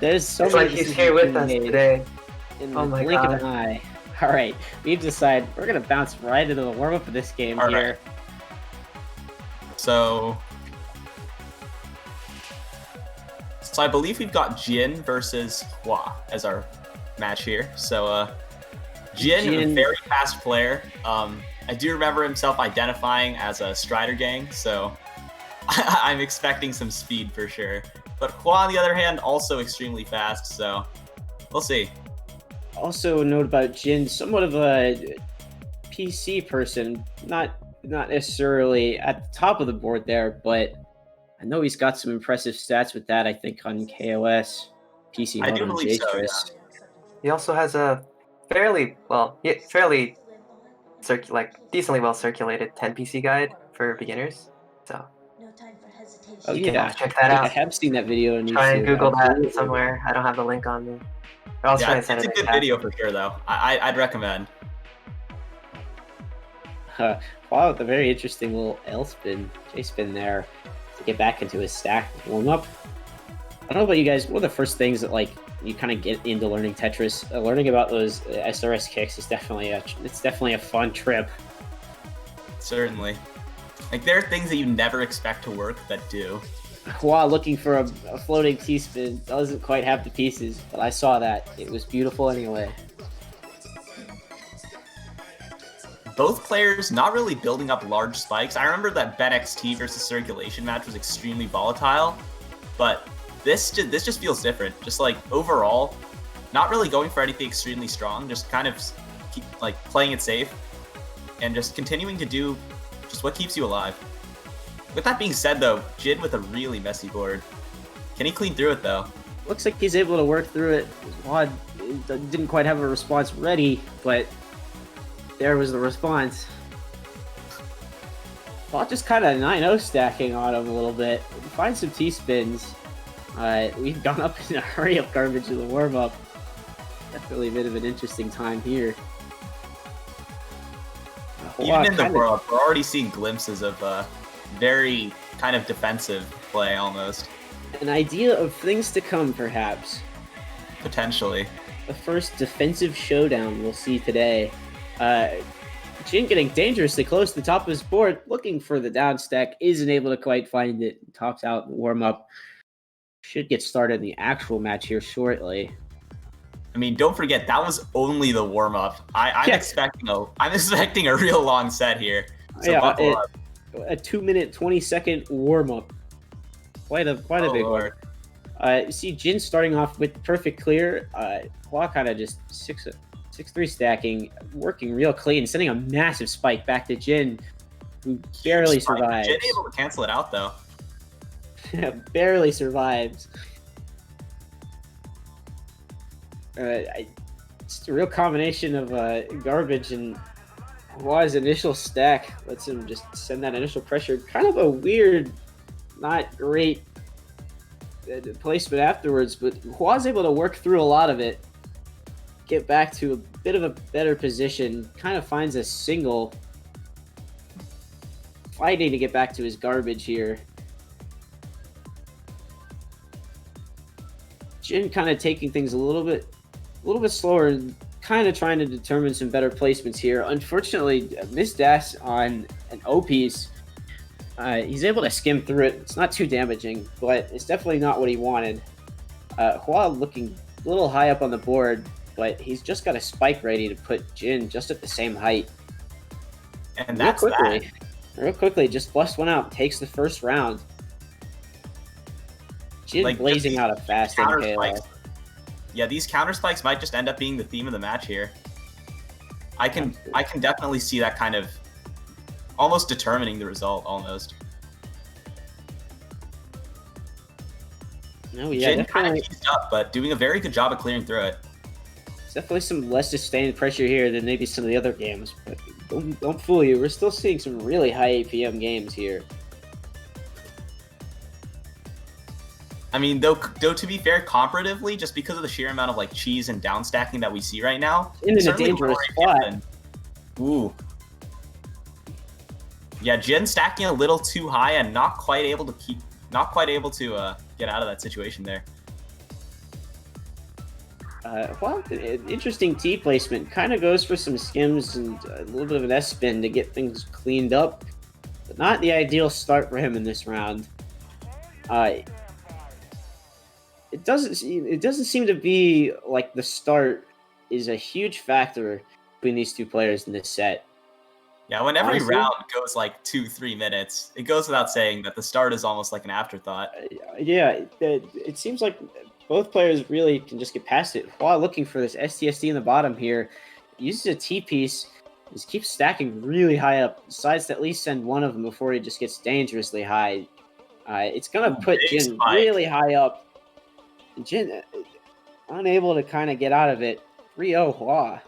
There's so It's many like he's decisions here with being us made today. in Oh the my blink of god. an eye. All right, we've decided we're gonna bounce right into the warm-up of this game All here. So I believe we've got Jyin versus Hua as our match here. So Jyin, a very fast player. I do remember himself identifying as a Strider gang, so I'm expecting some speed for sure. But Hua, on the other hand, also extremely fast, so we'll see. Also, a note about Jin, somewhat of a PC person, not necessarily at the top of the board there, but I know he's got some impressive stats with that. I think on KOS, PC I mode do on believe so, Jstris. yeah. He also has a decently well circulated 10 PC guide for beginners. So Oh you can yeah, check that I out. have seen that video on Try and YouTube. Google that Absolutely. somewhere. I don't have the link on me. Or I'll try Yeah, and send it's a it good in video for sure, though. I'd recommend. Wow, the very interesting little L spin, J spin there to get back into his stack warm up. I don't know about you guys. One of the first things that like you kind of get into learning Tetris, learning about those SRS kicks is definitely a fun trip. Certainly. Like, there are things that you never expect to work that do. Hua looking for a floating T-spin, doesn't quite have the pieces, but I saw that. It was beautiful anyway. Both players not really building up large spikes. I remember that Ben XT versus Circulation match was extremely volatile, but this just feels different. Just like overall, not really going for anything extremely strong, just kind of keep like playing it safe and just continuing to do just what keeps you alive. With that being said, though, Jin with a really messy board. Can he clean through it, though? Looks like he's able to work through it. Wad didn't quite have a response ready, but there was the response. Wad just kind of 9-0 stacking on him a little bit. Find some T-spins. We've gone up in a hurry-up garbage in the warm-up. Definitely a bit of an interesting time here. Even in the world, we're already seeing glimpses of very kind of defensive play, almost. An idea of things to come, perhaps. Potentially. The first defensive showdown we'll see today. Jin getting dangerously close to the top of his board, looking for the down stack, isn't able to quite find it. Tops out in the warm-up. Should get started in the actual match here shortly. I mean, don't forget, that was only the warm-up. I'm expecting a real long set here. So yeah, a 2-minute, 20-second warm-up. Quite a big one. You see Jin starting off with perfect clear. Hua kind of just 6-3 stacking, working real clean, sending a massive spike back to Jin, who barely survives. Jin able to cancel it out, though. Barely survives. It's a real combination of garbage and Hua's initial stack lets him just send that initial pressure. Kind of a weird, not great placement afterwards, but Hua's able to work through a lot of it, get back to a bit of a better position, kind of finds a single, fighting to get back to his garbage here. Jin kind of taking things a little bit slower and kind of trying to determine some better placements here. Unfortunately, missed dash on an O piece. He's able to skim through it. It's not too damaging, but it's definitely not what he wanted. Hua looking a little high up on the board, but he's just got a spike ready to put Jin just at the same height. And that's real quickly, just bust one out, takes the first round. Jin like, blazing out a fast MKO. Yeah, these counter spikes might just end up being the theme of the match here. I can definitely see that kind of almost determining the result, almost. No, yeah, Jin kind of eased up, but doing a very good job of clearing through it. There's definitely some less sustained pressure here than maybe some of the other games, but don't fool you. We're still seeing some really high APM games here. I mean, though to be fair, comparatively, just because of the sheer amount of like cheese and down stacking that we see right now, in a dangerous spot. Ooh. Yeah, Jin stacking a little too high and not quite able to get out of that situation there. Well, interesting T placement. Kind of goes for some skims and a little bit of an S spin to get things cleaned up. But not the ideal start for him in this round. It doesn't seem to be like the start is a huge factor between these two players in this set. Yeah, when every Honestly? round goes like 2-3 minutes, it goes without saying that the start is almost like an afterthought. Yeah, it seems like both players really can just get past it. While looking for this STSD in the bottom here, uses a T piece, just keeps stacking really high up. Decides to at least send one of them before he just gets dangerously high. It's gonna put Big Jin spike. really high up. Jin unable to kind of get out of it. 3-0 Hua.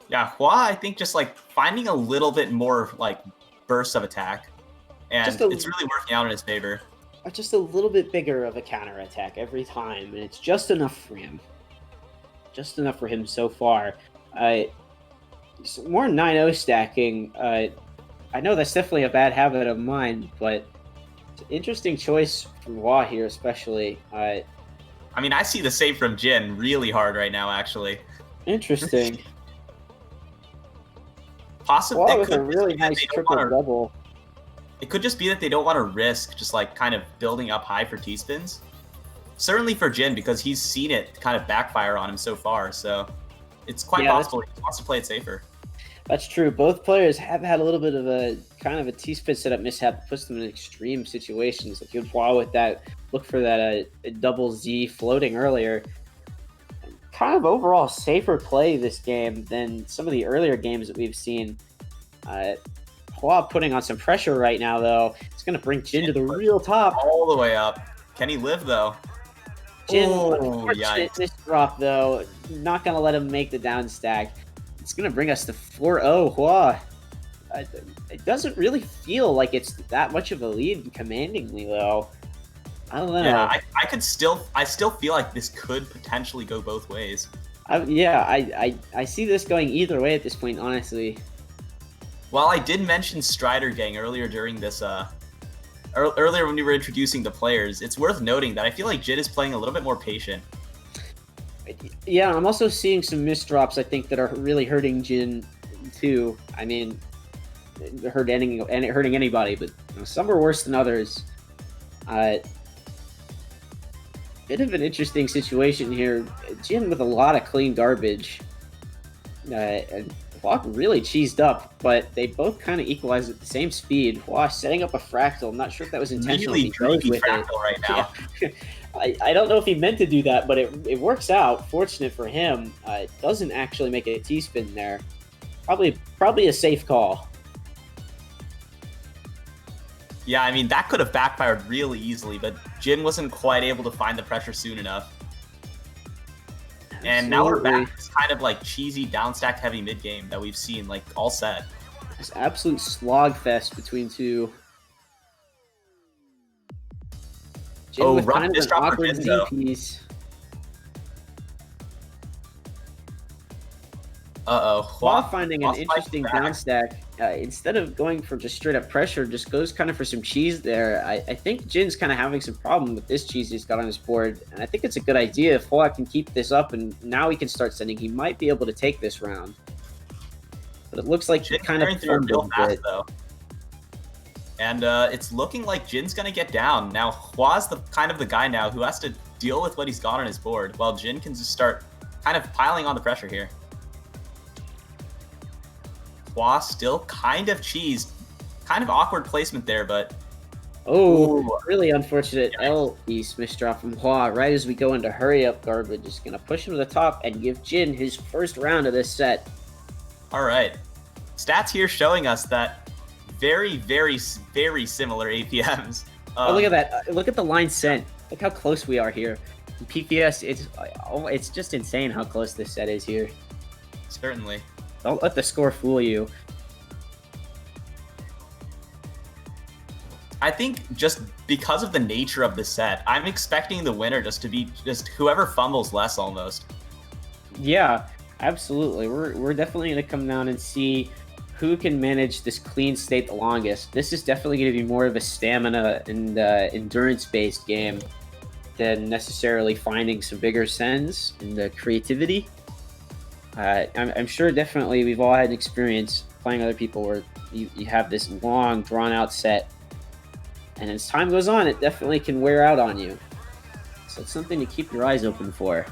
Yeah, Hua, I think just like finding a little bit more like bursts of attack, and Just a- it's really working out in his favor. Just a little bit bigger of a counter attack every time, and it's just enough for him. Just enough for him so far. More 9-0 stacking. I know that's definitely a bad habit of mine, but it's an interesting choice from Hua here, especially. I mean, I see the same from Jin really hard right now, actually. Interesting. Possibly, Hua it with a could really be that nice they don't triple wanna- double. It could just be that they don't want to risk just like kind of building up high for T-spins. Certainly for Jin, because he's seen it kind of backfire on him so far, so it's quite possible he wants to play it safer. That's true. Both players have had a little bit of a kind of a T-spin setup mishap that puts them in extreme situations. Like you'd Hua with that, look for that double Z floating earlier. Kind of overall safer play this game than some of the earlier games that we've seen. Hua putting on some pressure right now, though. It's going to bring Jin to the real top. All the way up. Can he live, though? Jin, Oh, unfortunate yikes. this drop, though. Not going to let him make the down stack. It's going to bring us to 4-0 Hua. It doesn't really feel like it's that much of a lead commandingly, though. I don't know. Yeah, I still feel like this could potentially go both ways. I see this going either way at this point, honestly. While I did mention Strider Gang earlier during this, earlier when we were introducing the players, it's worth noting that I feel like Jin is playing a little bit more patient. Yeah, I'm also seeing some misdrops, I think, that are really hurting Jin, too. I mean, hurting anybody, but some are worse than others. Bit of an interesting situation here. Jin with a lot of clean garbage. And Hua really cheesed up, but they both kind of equalize at the same speed. Hua setting up a fractal. I'm not sure if that was intentional. Really He goes dreamy with fractal it. right now. Yeah. I don't know if he meant to do that, but it works out. Fortunate for him. It doesn't actually make a T-spin there. Probably a safe call. Yeah, I mean, that could have backfired really easily, but Jin wasn't quite able to find the pressure soon enough. And now we're back to this kind of like cheesy downstack heavy mid game that we've seen like all set. This absolute slog fest between two. Jin with rough kind of an disc drop for awkward Jin, Z though. piece. Uh-oh. Hua finding an Hua's interesting fighting down back. stack. Instead of going for just straight up pressure, just goes kind of for some cheese there. I think Jin's kind of having some problem with this cheese he's got on his board, and I think it's a good idea if Hua can keep this up, and now he can start sending. He might be able to take this round, but it looks like he Jin's kind clearing of through it real fumbled fast it. though. And it's looking like Jin's gonna get down. Now Hua's the kind of the guy now who has to deal with what he's got on his board, while Jin can just start kind of piling on the pressure here. Hua still kind of cheesed. Kind of awkward placement there, but Oh, Ooh. really unfortunate L piece misdrop from Hua right as we go into hurry up garbage. Just gonna push him to the top and give Jin his first round of this set. all right. Stats here showing us that very, very, very similar APMs. Oh, look at that! Look at the line sent. Look how close we are here. In PPS, it's just insane how close this set is here. Certainly. Don't let the score fool you. I think just because of the nature of the set, I'm expecting the winner just to be just whoever fumbles less almost. Yeah, absolutely. We're definitely gonna come down and see who can manage this clean state the longest. This is definitely gonna be more of a stamina and endurance based game. than necessarily finding some bigger sends and the creativity. I'm sure definitely we've all had an experience playing other people where you have this long, drawn-out set, and as time goes on, it definitely can wear out on you. So it's something to keep your eyes open for.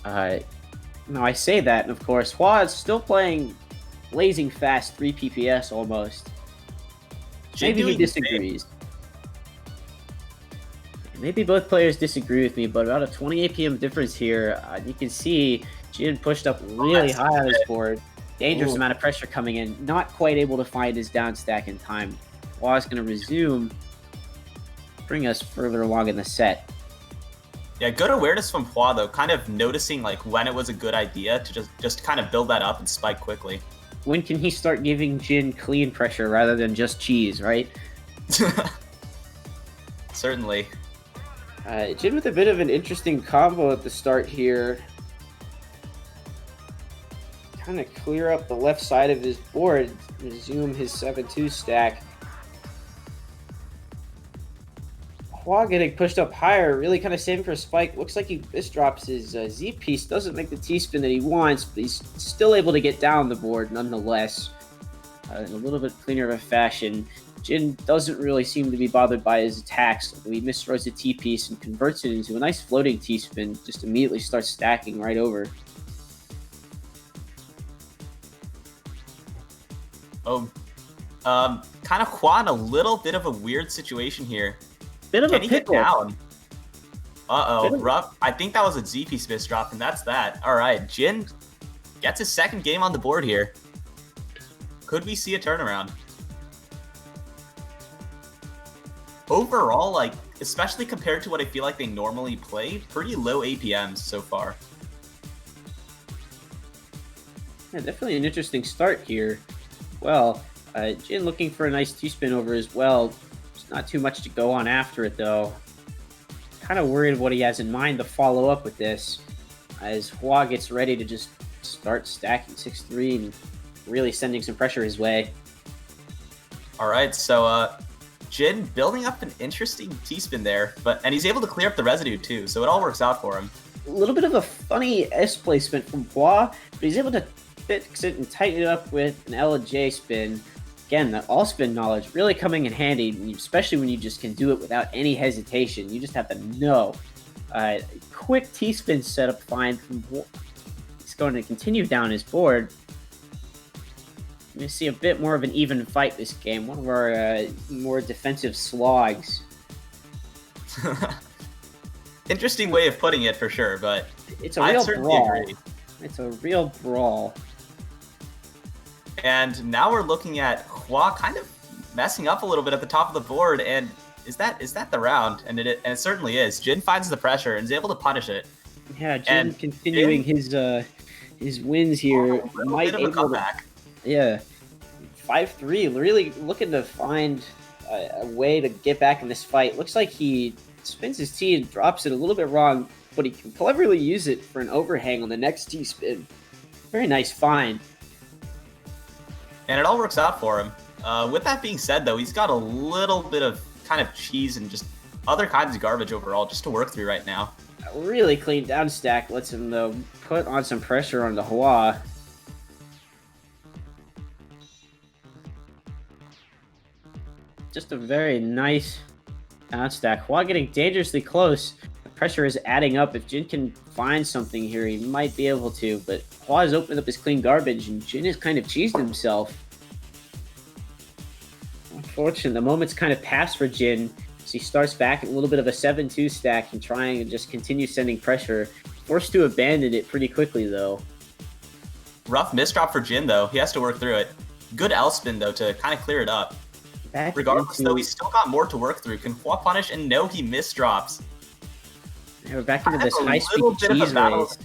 Now I say that, and of course, Hua is still playing blazing fast 3 PPS almost. Maybe he disagrees. Maybe both players disagree with me, but about a 20 APM difference here. You can see Jyin pushed up really high on his board. Dangerous amount of pressure coming in. Not quite able to find his down stack in time. Hua is going to resume, bring us further along in the set. Yeah, good awareness from Hua, though, kind of noticing like when it was a good idea to just kind of build that up and spike quickly. When can he start giving Jyin clean pressure rather than just cheese, right? Certainly. Jyin with a bit of an interesting combo at the start here. Kind of clear up the left side of his board, resume his 7-2 stack. Hua getting pushed up higher, really kind of saving for a spike. Looks like he misdrops his Z piece. Doesn't make the T-spin that he wants, but he's still able to get down the board nonetheless. In a little bit cleaner of a fashion. Jyin doesn't really seem to be bothered by his attacks. He misthrows the T-piece and converts it into a nice floating T-spin. Just immediately starts stacking right over. Oh, kind of Hua in a little bit of a weird situation here. Bit of Can a he get pickle. down? Uh-oh, rough. I think that was a Z-piece misdrop, and that's that. All right, Jyin gets his second game on the board here. Could we see a turnaround? Overall, like, especially compared to what I feel like they normally play, pretty low APMs so far. Yeah, definitely an interesting start here. Well, Jyin looking for a nice T-spin over as well. There's not too much to go on after it, though. Kind of worried what he has in mind to follow up with this, as Hua gets ready to just start stacking 6-3 and really sending some pressure his way. All right, so Jyin building up an interesting T-spin there, and he's able to clear up the residue too, so it all works out for him. A little bit of a funny S placement from Hua, but he's able to fix it and tighten it up with an L and J spin. Again, that all spin knowledge really coming in handy, especially when you just can do it without any hesitation. You just have to know. Quick T-spin setup find from Hua. He's going to continue down his board. You're going to see a bit more of an even fight this game. One of our more defensive slogs. Interesting way of putting it for sure, but it's a real certainly brawl. agree. It's a real brawl. And now we're looking at Hua kind of messing up a little bit at the top of the board, and is that the round? And it certainly is. Jyin finds the pressure and is able to punish it. Yeah, Jyin continuing his wins here. Might bit of a comeback. Yeah, 5-3. Really looking to find a way to get back in this fight. Looks like he spins his T and drops it a little bit wrong, but he can cleverly use it for an overhang on the next T spin. Very nice find. And it all works out for him. With that being said, though, he's got a little bit of kind of cheese and just other kinds of garbage overall just to work through right now. A really clean down stack lets him, though, put on some pressure on the Hua. Just a very nice down stack. Hua getting dangerously close. The pressure is adding up. If Jyin can find something here, he might be able to, but Hua has opened up his clean garbage, and Jyin has kind of cheesed himself. Unfortunate, the moment's kind of passed for Jyin, as he starts back at a little bit of a 7-2 stack and trying to just continue sending pressure. Forced to abandon it pretty quickly, though. Rough misdrop for Jyin, though. He has to work through it. Good L spin, though, to kind of clear it up. Regardless, though, he's still got more to work through. Can Hua punish? And no, he misdrops. Yeah, we're back into this high-speed cheese race.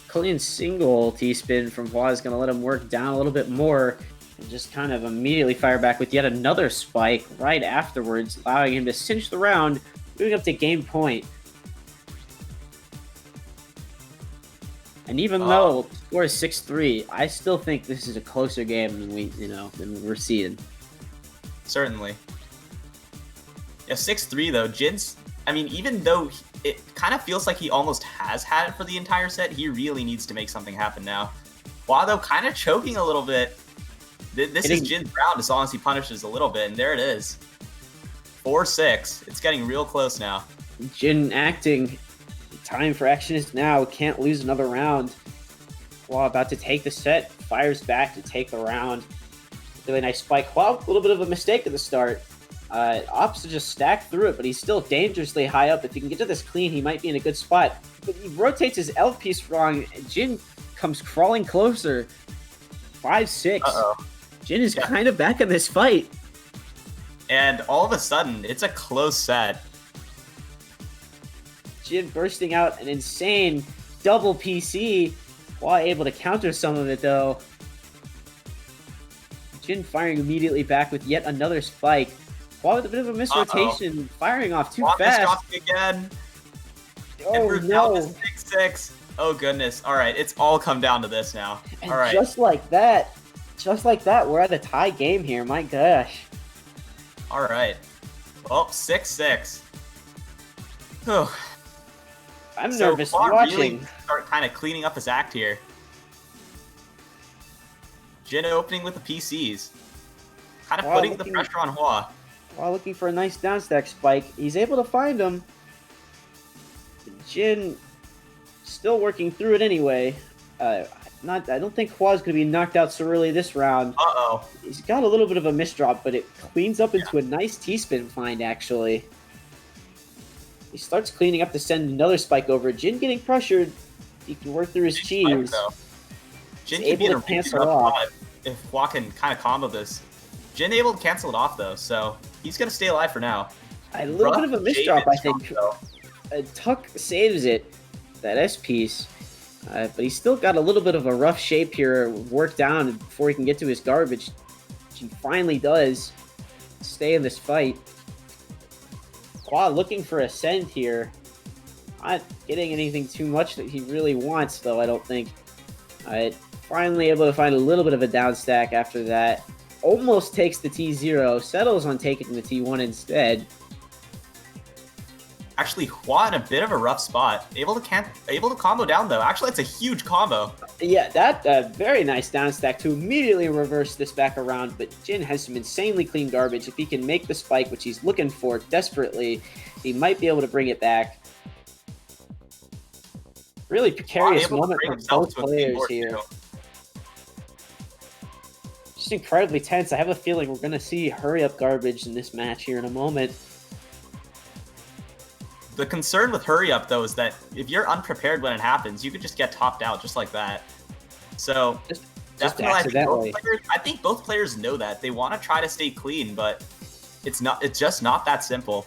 Clean single T-spin from Hua is going to let him work down a little bit more and just kind of immediately fire back with yet another spike right afterwards, allowing him to cinch the round, moving up to game point. And even though the score is 6-3, I still think this is a closer game than we're seeing. Certainly. Yeah, 6-3 though. Jin's, I mean, even though it kind of feels like he almost has had it for the entire set, he really needs to make something happen now. While though kind of choking a little bit. This is Jin's round as long as he punishes a little bit, and there it is. 4-6. It's getting real close now. Jin acting. Time for action is now. Can't lose another round. Hua about to take the set. Fires back to take the round. Really nice spike. Hua, a little bit of a mistake at the start. Opts to just stack through it, but he's still dangerously high up. If he can get to this clean, he might be in a good spot. But he rotates his L piece wrong. Jin comes crawling closer. 5-6. Jin is kind of back in this fight. And all of a sudden, it's a close set. Jin bursting out an insane double PC, while able to counter some of it though. Jin firing immediately back with yet another spike. While with a bit of a misrotation, firing off too fast. Again. Oh no! 6-6. Oh goodness! All right, it's all come down to this now. And all right, just like that, we're at a tie game here. My gosh. All right. Well, 6-6. Oh. I'm nervous Hua watching. Really start kind of cleaning up his act here. Jin opening with the PCs. Kind of putting the pressure on Hua. While looking for a nice downstack spike, he's able to find him. Jin still working through it anyway. I don't think Hua's going to be knocked out so early this round. He's got a little bit of a misdrop, but it cleans up into a nice T-spin find, actually. He starts cleaning up to send another spike over. Jin getting pressured. He can work through his cheese. Jin can be able to cancel off if Hua can kind of combo this. Jin able to cancel it off though, so he's gonna stay alive for now. A little bit of a misdrop, I think. Tuck saves it, that S piece, but he's still got a little bit of a rough shape here, worked down before he can get to his garbage. He finally does stay in this fight. Hua looking for a send here. Not getting anything too much that he really wants, though, I don't think. Finally able to find a little bit of a down stack after that. Almost takes the T0, settles on taking the T1 instead. Actually, Hua in a bit of a rough spot. Able to combo down, though. Actually, it's a huge combo. Yeah, that very nice down stack to immediately reverse this back around, but Jin has some insanely clean garbage. If he can make the spike, which he's looking for desperately, he might be able to bring it back. Really precarious moment for both players here. Just incredibly tense. I have a feeling we're going to see hurry-up garbage in this match here in a moment. The concern with hurry-up, though, is that if you're unprepared when it happens, you could just get topped out just like that. So, definitely, I think both players know that. They want to try to stay clean, but it's just not that simple.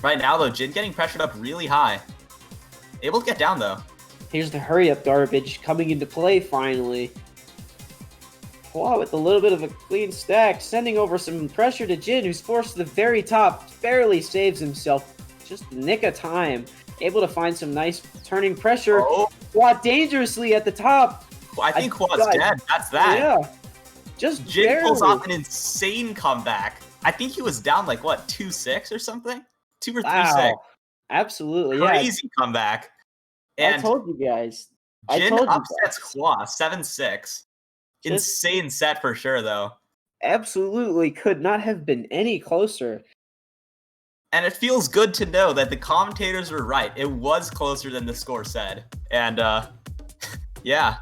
Right now, though, Jin getting pressured up really high. Able to get down, though. Here's the hurry-up garbage coming into play, finally. Hua with a little bit of a clean stack, sending over some pressure to Jin, who's forced to the very top, barely saves himself. Just the nick of time. Able to find some nice turning pressure. Hua dangerously at the top. I think Hua's dead. That's that. Yeah. Just Jin barely. Pulls off an insane comeback. I think he was down like, what, 2-6 or something? 2 or 3-6. Absolutely, Crazy comeback. And I told you guys. Jin upsets Hua 7-6. Insane set for sure, though. Absolutely could not have been any closer. And it feels good to know that the commentators were right. It was closer than the score said. And, yeah.